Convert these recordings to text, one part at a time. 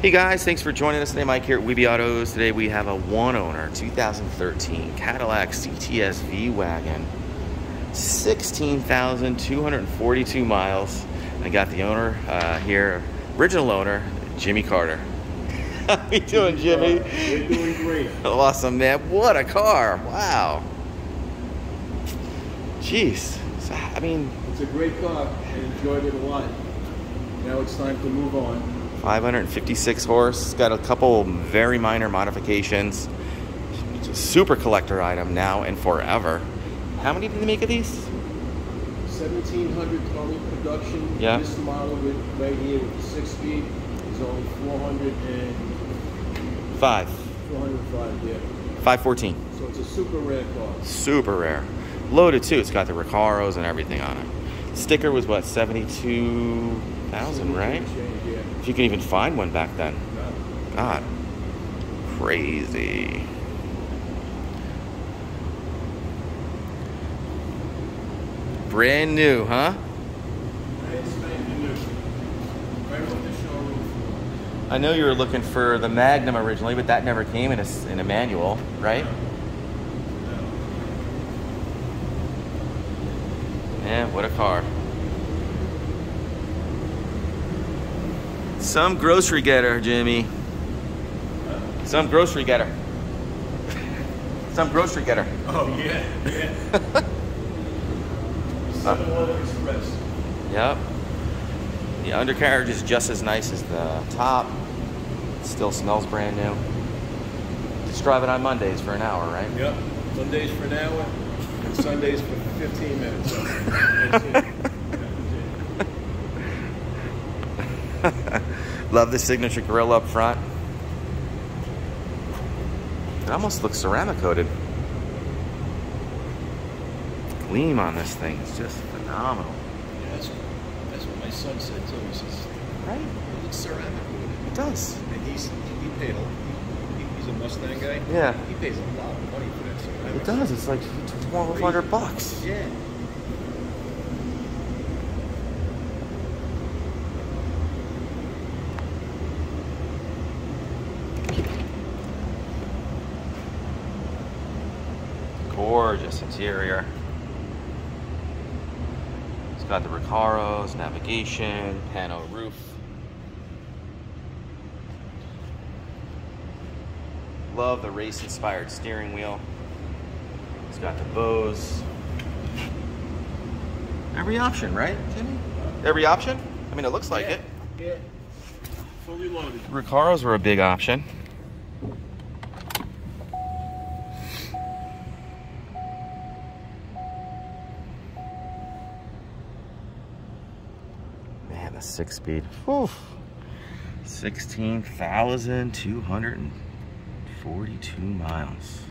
Hey guys, thanks for joining us today. Mike here at Weeby Autos. Today we have a one-owner 2013 Cadillac CTS-V Wagon, 16,242 miles. I got the owner here, original owner, Jimmy Carter. How you doing, Jimmy? We're doing great. Awesome, man. What a car. Wow. Jeez. So, I mean, it's a great car. I enjoyed it a lot. Now it's time to move on. 556 horse. It's got a couple very minor modifications. It's a super collector item now and forever. How many did they make of these? 1,700 total production. Yeah. This model right here with the 6-speed is only 405, yeah. 514. So it's a super rare car. Super rare. Loaded too. It's got the Recaros and everything on it. Sticker was what, 72,000, right? Yeah. If you can even find one back then. No. God. Crazy. Brand new, huh? Brand spanking new. Right off the showroom floor. I know you were looking for the Magnum originally, but that never came in a manual, right? No. Yeah, what a car. Some grocery getter, Jimmy. Some grocery getter. Some grocery getter. Oh, yeah. 7-Eleven Express. Yep. The undercarriage is just as nice as the top. It still smells brand new. Just drive it on Mondays for an hour, right? Yep. Mondays for an hour, and Sundays for 15 minutes. That's it. Love the signature grille up front. It almost looks ceramic coated. Gleam on this thing is just phenomenal. Yeah, that's what my son said too. He says, Right? it looks ceramic coated. It does. And he paid he's a Mustang guy. Yeah. He pays a lot of money for that ceramic. It does. It's like $1,200. Yeah. Gorgeous interior. It's got the Recaros, navigation, pano roof. Love the race-inspired steering wheel. It's got the Bose. Every option, right, Jimmy? Every option? I mean, it looks like it. Yeah. Fully loaded. Recaros were a big option. Man, the 6-speed. 16,242 miles.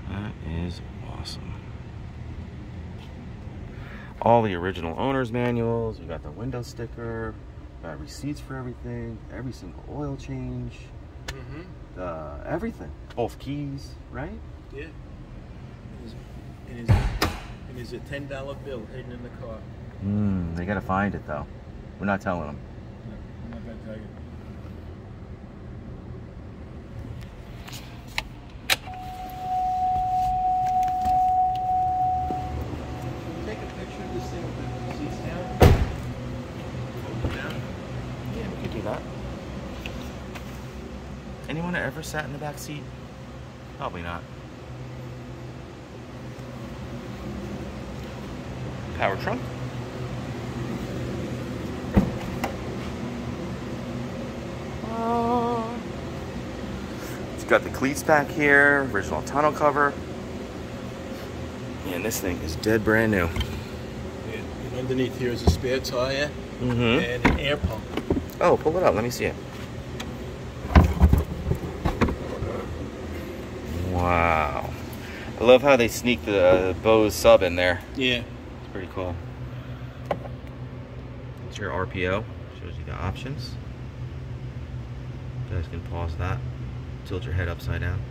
That is awesome. All the original owner's manuals. We got the window sticker. Got receipts for everything. Every single oil change. Everything. Both keys, right? Yeah. And there's a $10 bill hidden in the car. They gotta find it though. We're not telling them. No, I'm not gonna tell you. Take a picture of this thing with the seats down. Hold it down. Yeah, we could do that. Anyone ever sat in the back seat? Probably not. Power trunk. It's got the cleats back here, original tonneau cover. And this thing is dead brand new. And underneath here is a spare tire and an air pump. Oh, pull it up. Let me see it. Wow. I love how they sneak the Bose sub in there. Yeah. It's pretty cool. It's your RPO. Shows you the options. You guys can pause that. Tilt your head upside down.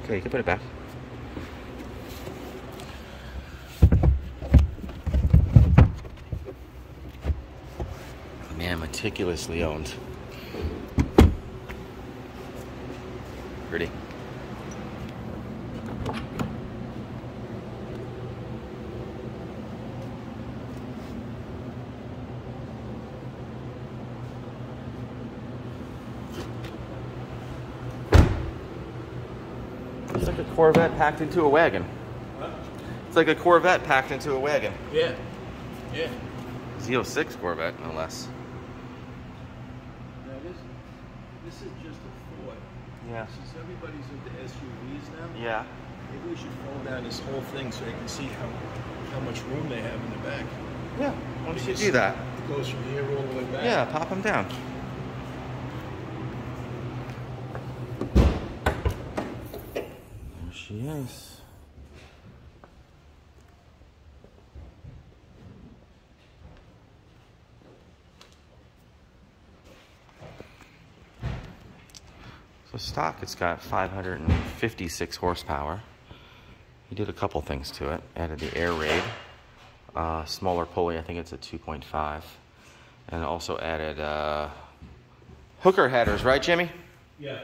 Okay, you can put it back. Man, meticulously owned. Pretty. It's like a Corvette packed into a wagon. What? It's like a Corvette packed into a wagon. Yeah. Yeah. Z06 Corvette, no less. Now this is just a thought. Yeah. Since everybody's into SUVs now, Yeah. maybe we should fold down this whole thing so you can see how much room they have in the back. Yeah. Why don't you do that? It goes from here all the way back. Yeah, pop them down. There she is. So stock, it's got 556 horsepower. He did a couple things to it. Added the Airraid, smaller pulley, I think it's a 2.5. And also added hooker headers, right, Jimmy? Yeah.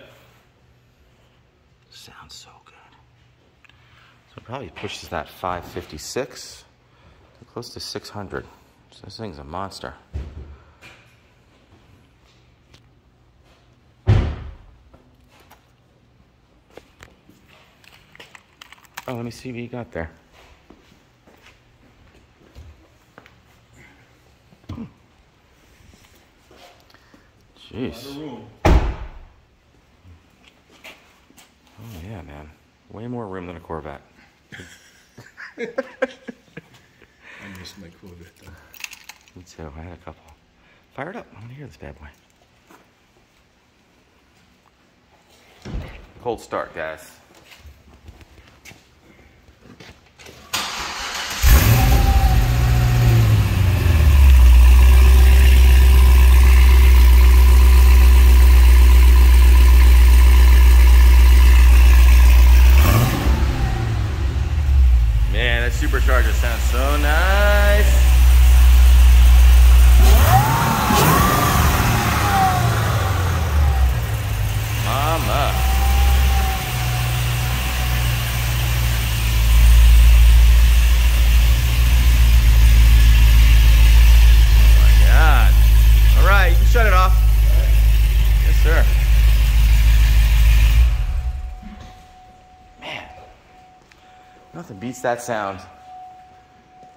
Sounds so good. So it probably pushes that 556 to close to 600. So this thing's a monster. Oh, let me see what you got there. Jeez. Oh yeah, man. Way more room than a Corvette. I missed my Corvette though. Me too. I had a couple. Fire it up. I want to hear this bad boy. Cold start, guys. Man, that Supercharger sounds so nice. Mama. Oh my God. All right, you can shut it off. Yes, sir. Nothing beats that sound.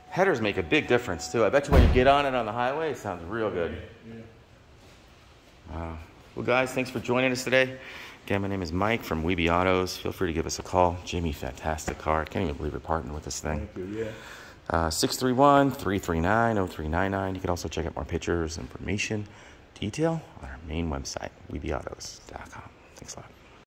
Headers make a big difference too. I bet you when you get on it on the highway, it sounds real good. Well guys, thanks for joining us today. Again, my name is Mike from Weeby Autos. Feel free to give us a call. Jimmy, fantastic car. I can't even believe we're partnering with this thing. Thank you, yeah. 631-339-0399. You can also check out more pictures, information, detail on our main website, weebyautos.com. Thanks a lot.